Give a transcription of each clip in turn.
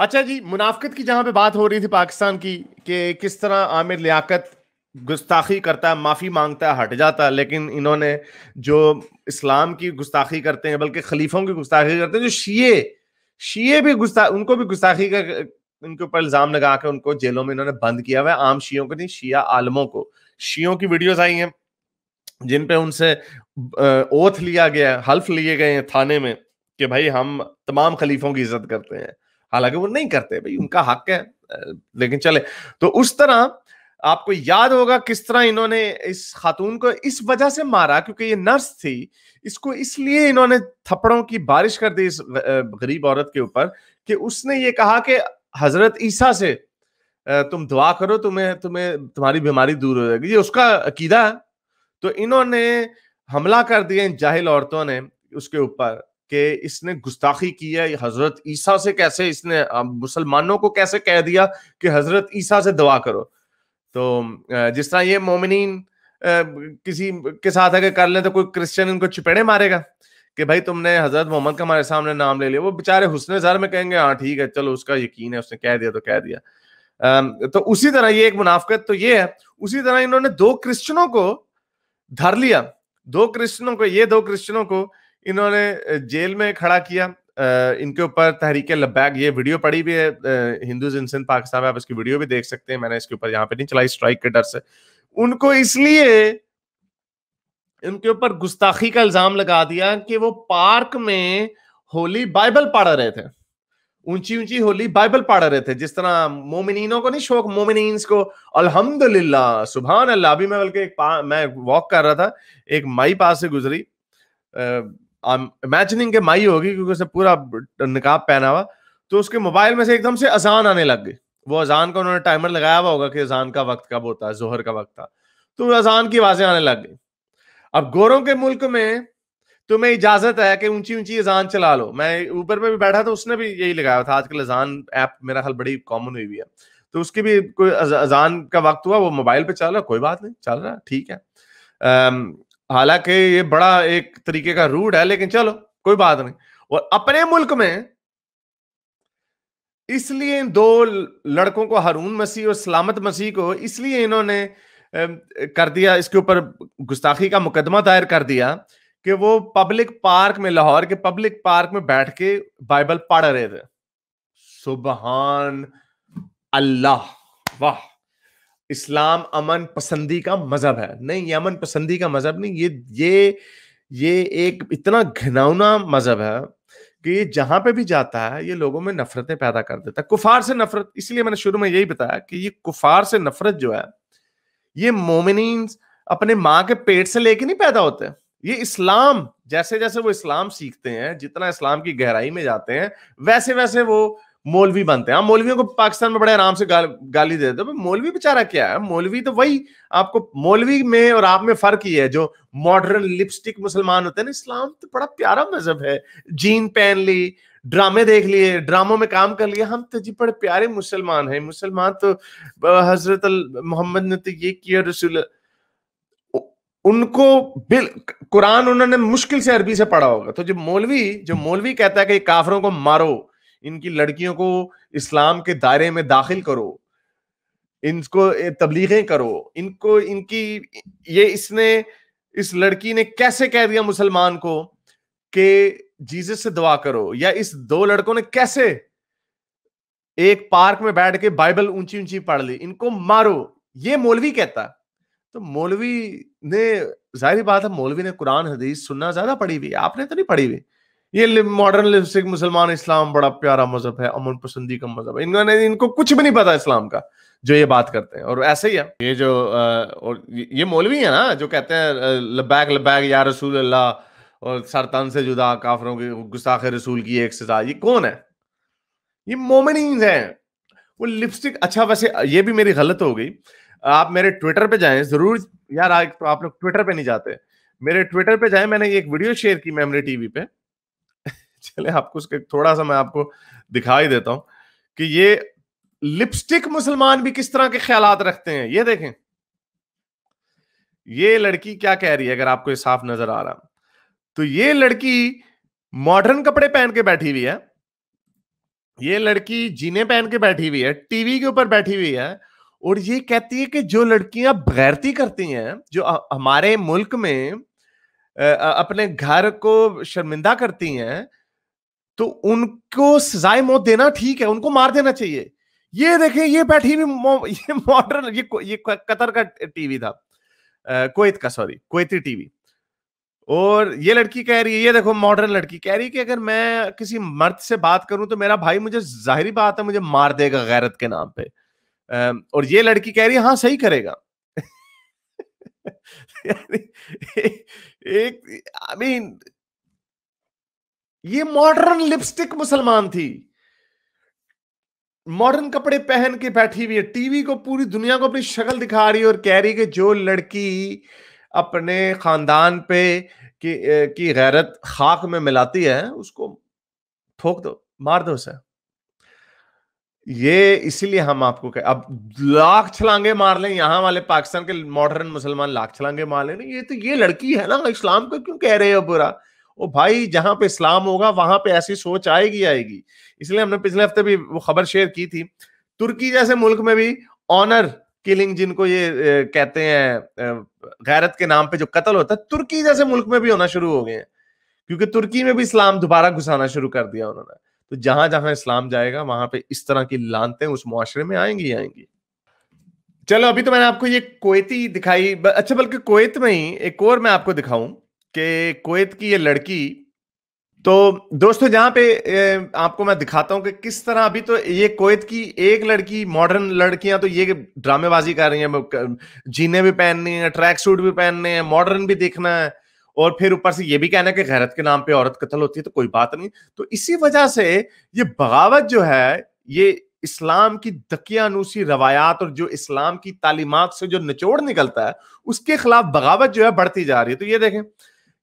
اچھا جی، منافقت کی جہاں پہ بات ہو رہی تھی پاکستان کی کہ کس طرح عامر لیاقت گستاخی کرتا ہے، معافی مانگتا ہے، ہٹ جاتا ہے، لیکن انہوں نے جو اسلام کی گستاخی کرتے ہیں بلکہ خلیفوں کی گستاخی کرتے ہیں، جو شیعہ بھی ان کو بھی گستاخی کا ان کے اوپر الزام لگا کے ان کو جیلوں میں انہوں نے بند کیا ہوا ہے. عام شیعوں کو نہیں، شیعہ عالموں کو. شیعوں کی ویڈیوز آئی ہیں جن پہ ان سے اوتھ لیا گیا، حلف لیے گئے ہیں تھانے میں کہ بھائی ہم تمام خلیفوں کی عزت کرتے ہیں، حالانکہ وہ نہیں کرتے، بھائی ان کا حق ہے. لیکن چلے تو اس طرح آپ کو یاد ہوگا کس طرح انہوں نے اس خاتون کو اس وجہ سے مارا کیونکہ یہ نرس تھی. اس کو اس لیے انہوں نے تھپڑوں کی بارش کر دی اس غریب عورت کے اوپر کہ اس نے یہ کہا کہ حضرت عیسیٰ سے تم دعا کرو، تمہاری بیماری دور ہو جائے گی. یہ اس کا عقیدہ ہے. تو انہوں نے حملہ کر دیا ان جاہل عورتوں نے اس کے اوپر کہ اس نے گستاخی کی ہے. حضرت عیسیٰ سے کیسے اس نے مسلمانوں کو کیسے کہہ دیا کہ حضرت عیسیٰ سے دعا کرو. تو جس طرح یہ مومنین کسی کے ساتھ اگر کر لیں تو کوئی کرسچن ان کو چپیڑے مارے گا کہ بھائی تم نے حضرت محمد کا ہمارے سامنے نام لے لیا. وہ بےچارے حسن ظن میں کہیں گے ہاں ٹھیک ہے چلو اس کا یقین ہے، اس نے کہہ دیا تو کہہ دیا. تو اسی طرح یہ ایک منافقت تو یہ ہے. اسی طرح انہوں نے دو کرسچنوں کو دھر لیا، دو کرسچنوں کو انہوں نے جیل میں کھڑا کیا. ان کے اوپر تحریک لبیک، یہ ویڈیو پڑی بھی ہے ہندوز ان سندھ پاکستان میں، آپ اس کی ویڈیو بھی دیکھ سکتے ہیں. میں نے اس کے اوپر یہاں پہ نہیں چلائی اسٹرائک کے ڈر سے. ان کو اس لیے ان کے اوپر گستاخی کا الزام لگا دیا کہ وہ پارک میں ہولی بائبل پڑھ رہے تھے، اونچی ہولی بائبل پڑھ رہے تھے. جس طرح مومنینوں کو نہیں شوق، مومنینز کو الحمدللہ سبحان اللہ. ابھی میں بلکہ میں واک کر رہا تھا، ایک مائی پاس سے گزری، امیجننگ کہ مائی ہوگی کیونکہ اسے پورا نقاب پہنا ہوا، تو اس کے موبائل میں سے ایک دم سے اذان آنے لگ گئی. وہ اذان کا انہوں نے ٹائمر لگایا ہوا ہوگا کہ اذان کا وقت کب ہوتا ہے، ظہر کا وقت تھا، تو اذان کی آوازیں آنے لگ گئی. اب گوروں کے ملک میں تمہیں اجازت ہے کہ اونچی اذان چلا لو. میں اوبر میں بھی بیٹھا تھا، اس نے بھی یہی لگایا تھا. آج کل اذان ایپ میرا خیال بڑی کامن ہوئی ہے، تو اس کی بھی کوئی اذان کا وقت ہوا وہ موبائل پہ چل رہا، کوئی بات نہیں چل رہا ٹھیک ہے. حالانکہ یہ بڑا ایک طریقے کا روڈ ہے، لیکن چلو کوئی بات نہیں. اور اپنے ملک میں اس لیے ان دو لڑکوں کو، ہارون مسیح اور سلامت مسیح کو، اس لیے انہوں نے کر دیا، اس کے اوپر گستاخی کا مقدمہ دائر کر دیا کہ وہ پبلک پارک میں، لاہور کے پبلک پارک میں بیٹھ کے بائبل پڑھ رہے تھے. سبحان اللہ، واہ. اسلام امن پسندی کا مذہب ہے؟ نہیں، یہ امن پسندی کا مذہب نہیں. یہ ایک اتنا گھناؤنا مذہب ہے کہ یہ جہاں پہ بھی جاتا ہے یہ لوگوں میں نفرتیں پیدا کر دیتا ہے. کفار سے نفرت، اس لیے میں نے شروع میں یہی بتایا کہ یہ کفار سے نفرت جو ہے، یہ مومنین اپنے ماں کے پیٹ سے لے کے نہیں پیدا ہوتے. یہ اسلام جیسے جیسے وہ اسلام سیکھتے ہیں، جتنا اسلام کی گہرائی میں جاتے ہیں، ویسے ویسے وہ مولوی بنتے ہیں. ہم مولویوں کو پاکستان میں بڑے آرام سے گالی دیتے ہیں. مولوی بیچارہ کیا ہے؟ مولوی تو وہی، آپ کو مولوی میں اور آپ میں فرق ہی ہے جو ماڈرن لپسٹک مسلمان ہوتے ہیں نا. اسلام تو بڑا پیارا مذہب ہے. جین پہن لی، ڈرامے دیکھ لیے، ڈراموں میں کام کر لیا، ہم تو جی بڑے پیارے مسلمان ہیں. مسلمان تو حضرت محمد نے تو یہ کیا، رسول ان کو قرآن انہوں نے مشکل سے عربی سے پڑھا ہوگا. تو جو مولوی کہتا ہے کہ کافروں کو مارو، ان کی لڑکیوں کو اسلام کے دائرے میں داخل کرو، ان کو تبلیغیں کرو، ان کی یہ اس لڑکی نے کیسے کہہ دیا مسلمان کو کہ جیزس سے دعا کرو، یا اس دو لڑکوں نے کیسے ایک پارک میں بیٹھ کے بائبل اونچی پڑھ لی، ان کو مارو، یہ مولوی کہتا. تو مولوی نے، ظاہری بات ہے مولوی نے قرآن حدیث سننا زیادہ پڑھی ہوئی، آپ نے تو نہیں پڑھی ہوئی. یہ ماڈرن لپسٹک مسلمان، اسلام بڑا پیارا مذہب ہے، امن پسندی کا مذہب ہے، ان کو کچھ بھی نہیں پتا اسلام کا جو یہ بات کرتے ہیں. اور ایسے ہی ہے یہ جو یہ مولوی ہے نا جو کہتے ہیں لبیک لبیک یا رسول اللہ، اور سر تن سے جدا کافروں کی گستاخ رسول کی ایک سزا. یہ کون ہے؟ یہ مومنین ہیں. وہ لپسٹک، اچھا ویسے یہ بھی میری غلط ہو گئی. آپ میرے ٹویٹر پہ جائیں ضرور یار، تو آپ لوگ ٹویٹر پہ نہیں جاتے، میرے ٹویٹر پہ جائیں. میں نے ایک ویڈیو شیئر کی میموری ٹی وی پہ، چلے آپ کو اس کے تھوڑا سا میں آپ کو دکھا ہی دیتا ہوں کہ یہ لپسٹک مسلمان بھی کس طرح کے خیالات رکھتے ہیں. یہ دیکھیں یہ لڑکی کیا کہہ رہی ہے، اگر آپ کو صاف نظر آ رہا تو یہ لڑکی ماڈرن کپڑے پہن کے بیٹھی ہوئی ہے. یہ لڑکی جینے پہن کے بیٹھی ہوئی ہے, ٹی وی کے اوپر بیٹھی ہوئی ہے, اور یہ کہتی ہے کہ جو لڑکیاں بغیرتی کرتی ہیں, جو ہمارے ملک میں اپنے گھر کو شرمندہ کرتی ہیں, تو ان کو سزائے موت دینا ٹھیک ہے, ان کو مار دینا چاہیے. یہ دیکھیں, یہ بیٹھی ہوئی, یہ ماڈرن, یہ قطر کا ٹی وی تھا, کویت کا, سوری, کویتی ٹی وی. اور یہ لڑکی کہہ رہی ہے, یہ دیکھو ماڈرن لڑکی کہہ رہی ہے کہ اگر میں کسی مرد سے بات کروں تو میرا بھائی مجھے, ظاہری بات ہے, مجھے مار دے گا غیرت کے نام پہ. اور یہ لڑکی کہہ رہی ہے ہاں صحیح کرے گا. ایک, I mean, یہ ماڈرن لپسٹک مسلمان تھی, ماڈرن کپڑے پہن کے بیٹھی ہوئی ہے, ٹی وی کو, پوری دنیا کو اپنی شکل دکھا رہی ہے, اور کہہ رہی کہ جو لڑکی اپنے خاندان پہ کی غیرت خاک میں ملاتی ہے اس کو ٹھوک دو, مار دو اسے. یہ اسی لیے ہم آپ کو اب لاکھ چھلانگے مار لیں, یہاں والے پاکستان کے ماڈرن مسلمان لاکھ چھلانگے مار لیں, یہ تو یہ لڑکی ہے نا, اسلام کو کیوں کہہ رہے ہو برا؟ او بھائی, جہاں پہ اسلام ہوگا وہاں پہ ایسی سوچ آئے گی. اس لیے ہم نے پچھلے ہفتے بھی وہ خبر شیئر کی تھی, ترکی جیسے ملک میں بھی آنر کلنگ, جن کو یہ کہتے ہیں غیرت کے نام پہ جو قتل ہوتا ہے, ترکی جیسے ملک میں بھی ہونا شروع ہو گئے ہیں, کیونکہ ترکی میں بھی اسلام دوبارہ گھسانا شروع کر دیا انہوں نے. تو جہاں جہاں اسلام جائے گا وہاں پہ اس طرح کی لانتیں اس معاشرے میں آئیں گی. چلو, ابھی تو میں نے آپ کو یہ کویتی دکھائی, اچھا بلکہ کویت میں ہی ایک اور میں آپ کو دکھاؤں کہ کویت کی یہ لڑکی. تو دوستو, جہاں پہ آپ کو میں دکھاتا ہوں کہ کس طرح ابھی تو یہ کویت کی ایک لڑکی, ماڈرن لڑکیاں تو یہ ڈرامے بازی کر رہی ہیں, جینے بھی پہننی ہیں, ٹریک سوٹ بھی پہننے ہیں, ماڈرن بھی دیکھنا ہے, اور پھر اوپر سے یہ بھی کہنا ہے کہ غیرت کے نام پہ عورت قتل ہوتی ہے تو کوئی بات نہیں. تو اسی وجہ سے یہ بغاوت جو ہے, یہ اسلام کی دقیانوسی روایات اور جو اسلام کی تعلیمات سے جو نچوڑ نکلتا ہے اس کے خلاف بغاوت جو ہے بڑھتی جا رہی ہے. تو یہ دیکھیں,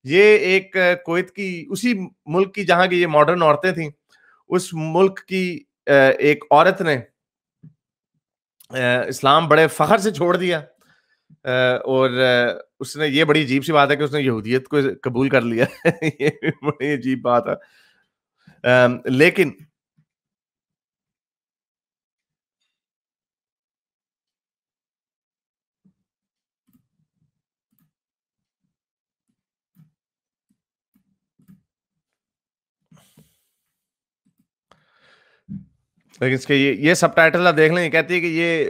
یہ ایک کویت کی, اسی ملک کی جہاں کی یہ ماڈرن عورتیں تھیں, اس ملک کی ایک عورت نے اسلام بڑے فخر سے چھوڑ دیا, اور اس نے, یہ بڑی عجیب سی بات ہے کہ اس نے یہودیت کو قبول کر لیا. یہ بڑی عجیب بات ہے, لیکن اس کے یہ سب ٹائٹل آپ دیکھ لیں, یہ کہتی ہے کہ یہ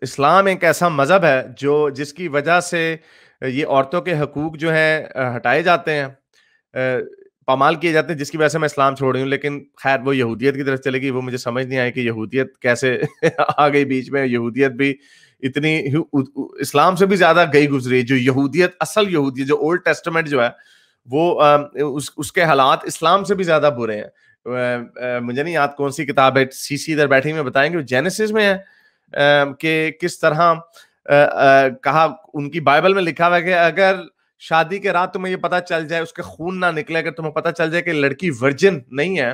اسلام ایک ایسا مذہب ہے جو جس کی وجہ سے یہ عورتوں کے حقوق جو ہیں ہٹائے جاتے ہیں, پامال کیے جاتے ہیں, جس کی وجہ سے میں اسلام چھوڑ رہی ہوں. لیکن خیر, وہ یہودیت کی طرف چلے گی, وہ مجھے سمجھ نہیں آئی کہ یہودیت کیسے آ گئی بیچ میں. یہودیت بھی اتنی اسلام سے بھی زیادہ گئی گزری, جو یہودیت, اصل یہودیت, جو اولڈ ٹیسٹمنٹ جو ہے وہ اس کے حالات اسلام سے بھی زیادہ برے ہیں. مجھے نہیں یاد کون سی کتاب ہے, سی ادھر بیٹھی میں بتائیں گے, جینیسس میں ہے کہ کس طرح کہا, ان کی بائبل میں لکھا ہوا ہے کہ اگر شادی کے رات تمہیں یہ پتا چل جائے, اس کے خون نہ نکلے, اگر تمہیں پتا چل جائے کہ لڑکی ورجن نہیں ہے,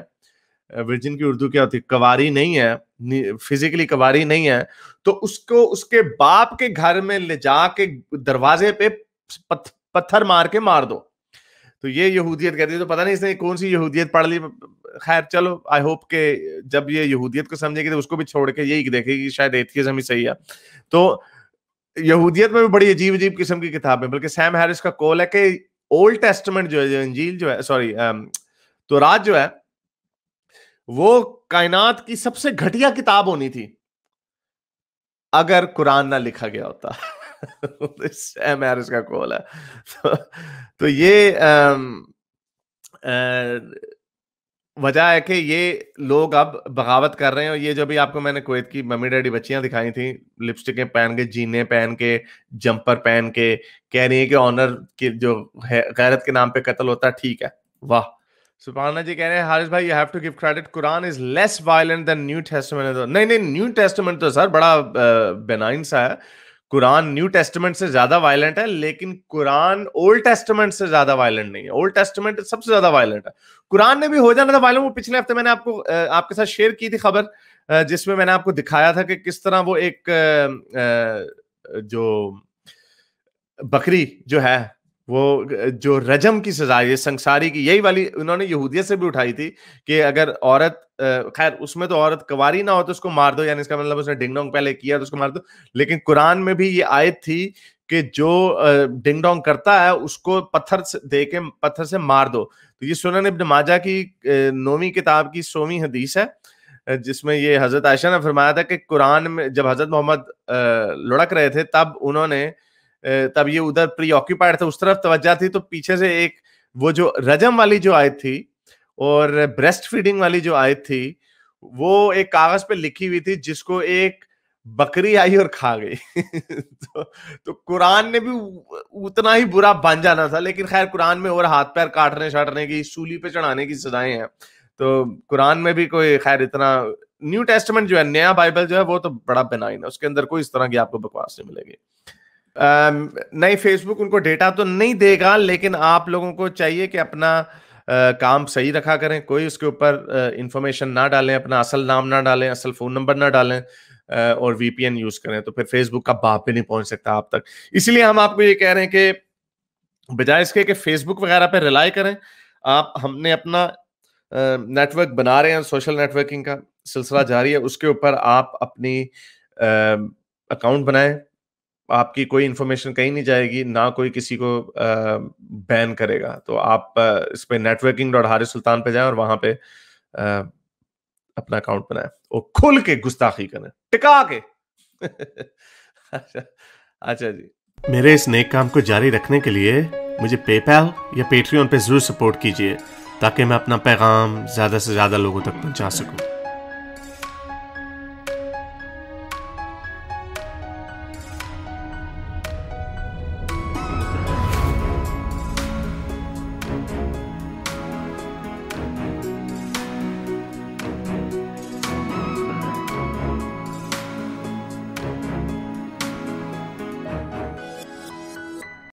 ورجن کی اردو کیا ہوتی ہے, کواری نہیں ہے, فزیکلی کواری نہیں ہے, تو اس کو اس کے باپ کے گھر میں لے جا کے دروازے پہ پتھر مار کے مار دو. تو یہ یہودیت کہتی ہے. تو پتہ نہیں اس نے کون سی یہودیت پڑھ لی. خیر چلو, آئی ہوپ کہ جب یہ یہودیت کو سمجھے گی تو اس کو بھی چھوڑ کے یہی دیکھے گی شاید ایتھیزم ہی صحیح ہے. تو یہودیت میں بھی بڑی عجیب عجیب قسم کی کتاب ہے, بلکہ سیم ہیرس کا کول ہے کہ اولڈ ٹیسٹمنٹ جو ہے, جو انجیل جو ہے, سوری تورات جو ہے, وہ کائنات کی سب سے گھٹیا کتاب ہونی تھی اگر قرآن نہ لکھا گیا ہوتا. سیم ہیرس کا کول ہے. تو یہ وجہ ہے کہ یہ لوگ اب بغاوت کر رہے ہیں. اور یہ جو بھی آپ کو میں نے کویت کی ممی ڈیڈی بچیاں دکھائی تھیں, لپسٹکیں پہن کے, جینے پہن کے, جمپر پہن کے, کہہ رہی ہیں کہ آنر کی جو غیرت کے نام پہ قتل ہوتا ہے ٹھیک ہے. واہ, سبحانہ جی کہہ رہے ہیں حارث بھائی, you have to give credit, Quran is less violent than New Testament. نہیں, نیو ٹیسٹمنٹ تو سر بڑا بینائن سا ہے. قرآن نیو ٹیسٹمنٹ سے زیادہ وائلنٹ ہے, لیکن قرآن اولڈ ٹیسٹمنٹ سے زیادہ وائلنٹ نہیں ہے. اولڈ ٹیسٹمنٹ سب سے زیادہ وائلنٹ ہے. قرآن نے بھی ہو جانا تھا وائلنٹ. وہ پچھلے ہفتے میں نے آپ کو آپ کے ساتھ شیئر کی تھی خبر, جس میں نے آپ کو دکھایا تھا کہ کس طرح وہ ایک جو بکری جو ہے وہ جو رجم کی سزا ہے سنساری کی، یہی والی انہوں نے یہودیت سے بھی اٹھائی تھی کہ اگر عورت، خیر اس میں تو عورت کنواری نہ ہو تو اس کو مار دو، یعنی اس کا مطلب اس نے ڈنگ ڈونگ پہلے کیا تو اس کو مار دو، لیکن قرآن میں بھی یہ آیت تھی کہ جو ڈنگ ڈونگ کرتا ہے اس کو پتھر دے کے پتھر سے مار دو. تو یہ سنن ابن ماجہ کی 9ویں کتاب کی 100ویں حدیث ہے، جس میں یہ حضرت عائشہ نے فرمایا تھا کہ قرآن میں جب حضرت محمد لڑک رہے تھے تب یہ ادھر پری آکیوپائڈ تھے، اس طرف توجہ تھی، تو پیچھے سے ایک وہ جو رجم والی جو آیت تھی اور بریسٹ فیڈنگ والی جو آیت تھی وہ ایک کاغذ پہ لکھی ہوئی تھی، جس کو ایک بکری آئی اور کھا گئی. تو قرآن نے بھی اتنا ہی برا بن جانا تھا، لیکن خیر قرآن میں اور ہاتھ پیر کاٹنے شاٹنے کی، سولی پہ چڑھانے کی سزائیں ہیں. تو قرآن میں بھی کوئی خیر اتنا، نیو ٹیسٹمنٹ جو ہے، نیا بائبل جو ہے وہ تو بڑا بنائن ہے، اس کے اندر کوئی اس طرح کی آپ کو بکواس نہیں ملے گی. نہیں، فیس بک ان کو ڈیٹا تو نہیں دے گا، لیکن آپ لوگوں کو چاہیے کہ اپنا کام صحیح رکھا کریں، کوئی اس کے اوپر انفارمیشن نہ ڈالیں، اپنا اصل نام نہ ڈالیں، اصل فون نمبر نہ ڈالیں، اور وی پی این یوز کریں، تو پھر فیس بک کا باپ بھی نہیں پہنچ سکتا آپ تک. اس لیے ہم آپ کو یہ کہہ رہے ہیں کہ بجائے اس کے کہ فیس بک وغیرہ پہ ریلائی کریں، ہم نے اپنا نیٹ ورک بنا رہے ہیں، سوشل نیٹ ورکنگ کا سلسلہ جاری ہے، اس کے اوپر آپ اپنی اکاؤنٹ بنائیں، آپ کی کوئی انفارمیشن کہیں نہیں جائے گی، نہ کوئی کسی کو بین کرے گا. تو آپ اس پہ networking.حارث سلطان پہ جائیں اور وہاں پہ اپنا اکاؤنٹ بنائیں اور کھل کے گستاخی کریں، ٹکا کے. اچھا جی، میرے اس نیک کام کو جاری رکھنے کے لیے مجھے پے پیل یا پیٹریون پہ ضرور سپورٹ کیجیے، تاکہ میں اپنا پیغام زیادہ سے زیادہ لوگوں تک پہنچا سکوں.